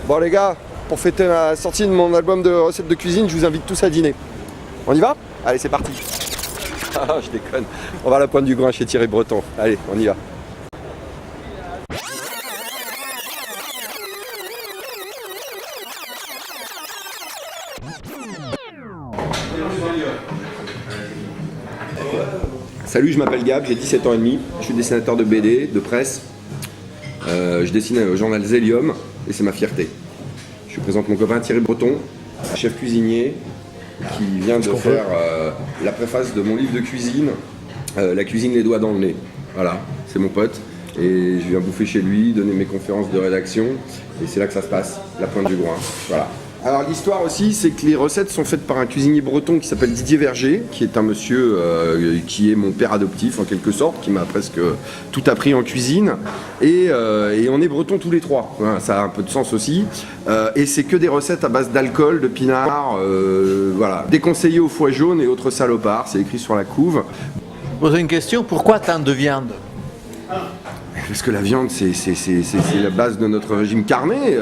Bon les gars, pour fêter la sortie de mon album de recettes de cuisine, je vous invite tous à dîner. On y va? Allez, c'est parti. Ah, je déconne. On va à la Pointe du Grain chez Thierry Breton. Allez, on y va. Salut, je m'appelle Gab, j'ai 17 ans et demi. Je suis dessinateur de BD, de presse. Je dessine au journal Zélium et c'est ma fierté. Je présente mon copain Thierry Breton, chef cuisinier, qui vient de faire la préface de mon livre de cuisine, La cuisine les doigts dans le nez. Voilà, c'est mon pote. Et je viens bouffer chez lui, donner mes conférences de rédaction. Et c'est là que ça se passe, la Pointe du Grain. Voilà. Alors l'histoire aussi, c'est que les recettes sont faites par un cuisinier breton qui s'appelle Didier Verger, qui est un monsieur qui est mon père adoptif en quelque sorte, qui m'a presque tout appris en cuisine. Et on est bretons tous les trois, voilà, ça a un peu de sens aussi. Et c'est que des recettes à base d'alcool, de pinard, voilà. Déconseillé aux foies jaunes et autres salopards, c'est écrit sur la couve. Poser une question, pourquoi tant de viande? Parce que la viande, c'est la base de notre régime carné,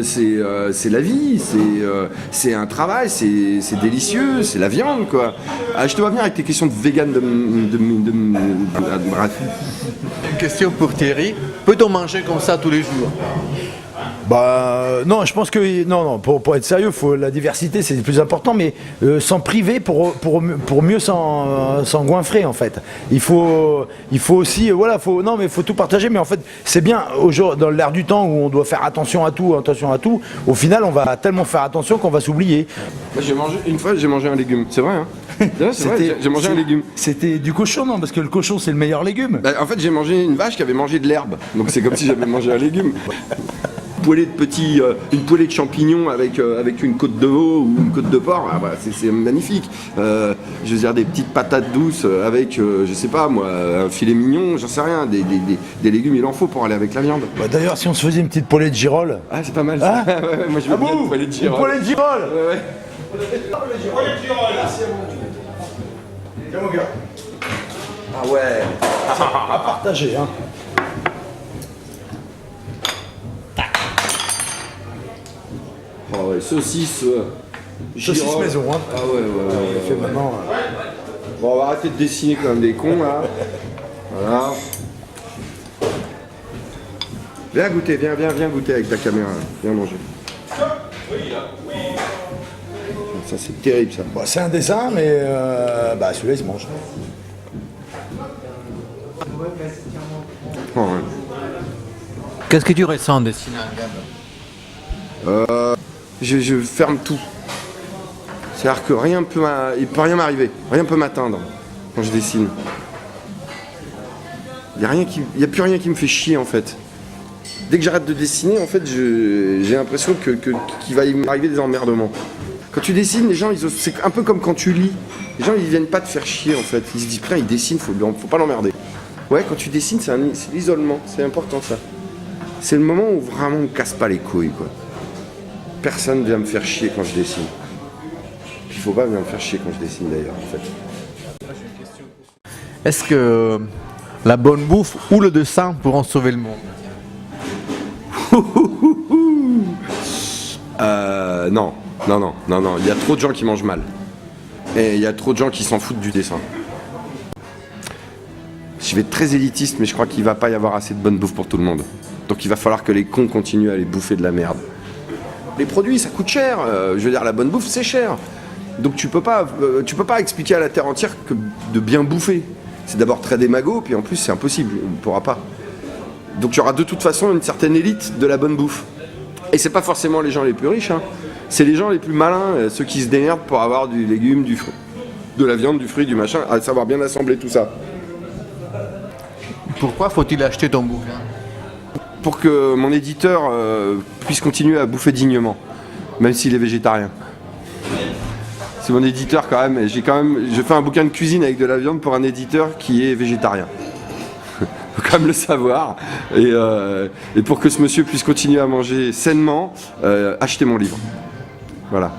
c'est la vie, c'est un travail, c'est délicieux, c'est la viande, quoi. Ah, je te vois venir avec tes questions de vegan bref. Une question pour Thierry, peut-on manger comme ça tous les jours? Bah non, je pense que non, pour être sérieux, la diversité c'est le plus important, mais s'en priver pour mieux s'en goinfrer en fait. Il faut aussi voilà, mais faut tout partager, mais en fait c'est bien dans l'air du temps où on doit faire attention à tout. Au final, on va tellement faire attention qu'on va s'oublier. Une fois, j'ai mangé un légume, c'est vrai. Hein. C'est vrai, j'ai mangé un légume. C'était du cochon, non? Parce que le cochon c'est le meilleur légume. Bah, en fait, j'ai mangé une vache qui avait mangé de l'herbe, donc c'est comme si j'avais mangé un légume. Une poêlée de champignons avec une côte de veau ou une côte de porc, ah bah, c'est magnifique. Je veux dire, des petites patates douces avec, je sais pas moi, un filet mignon, j'en sais rien, des légumes, il en faut pour aller avec la viande. Bah, d'ailleurs, si on se faisait une petite poêlée de girolles. Ah, c'est pas mal ça. Ah ouais, moi je veux bien une poêlée de girolles. Une poêlée de girolles. Ouais. Poêlée de girolles, merci à mon Dieu. Tiens mon gars. Ah ouais. À partager, hein. Oh ouais, saucisse Saucisse maison, hein. Ah ouais. Fait maintenant. Bon, on va arrêter de dessiner comme des cons là. Voilà. Viens goûter, viens goûter avec ta caméra. Viens manger. Ça c'est terrible ça. Bon, c'est un dessin, mais celui-là il se mange. Oh, ouais. Qu'est-ce que tu ressens en dessinant, Gab? Je ferme tout. C'est-à-dire que il peut rien m'arriver, rien peut m'atteindre quand je dessine. Il n'y a plus rien qui me fait chier en fait. Dès que j'arrête de dessiner, en fait, j'ai l'impression qu'il va m'arriver des emmerdements. Quand tu dessines, les gens, c'est un peu comme quand tu lis. Les gens, ils viennent pas te faire chier en fait. Ils se disent, putain, il dessine, faut pas l'emmerder. Ouais, quand tu dessines, c'est l'isolement, c'est important ça. C'est le moment où vraiment on me casse pas les couilles, quoi. Personne vient me faire chier quand je dessine. Puis il faut pas venir me faire chier quand je dessine d'ailleurs, en fait. Est-ce que la bonne bouffe ou le dessin pourront sauver le monde? Non. Il y a trop de gens qui mangent mal. Et il y a trop de gens qui s'en foutent du dessin. Je vais être très élitiste, mais je crois qu'il va pas y avoir assez de bonne bouffe pour tout le monde. Donc il va falloir que les cons continuent à aller bouffer de la merde. Les produits, ça coûte cher. Je veux dire, la bonne bouffe, c'est cher. Donc tu peux pas expliquer à la terre entière que de bien bouffer. C'est d'abord très démago, puis en plus c'est impossible, on ne pourra pas. Donc il y aura de toute façon une certaine élite de la bonne bouffe. Et c'est pas forcément les gens les plus riches, hein. C'est les gens les plus malins, ceux qui se démerdent pour avoir du légume, du fruit, de la viande, du fruit, du machin, à savoir bien assembler tout ça. Pourquoi faut-il acheter ton bouquin? Pour que mon éditeur puisse continuer à bouffer dignement, même s'il est végétarien. C'est mon éditeur quand même, je fais un bouquin de cuisine avec de la viande pour un éditeur qui est végétarien. Faut quand même le savoir. Et pour que ce monsieur puisse continuer à manger sainement, achetez mon livre. Voilà.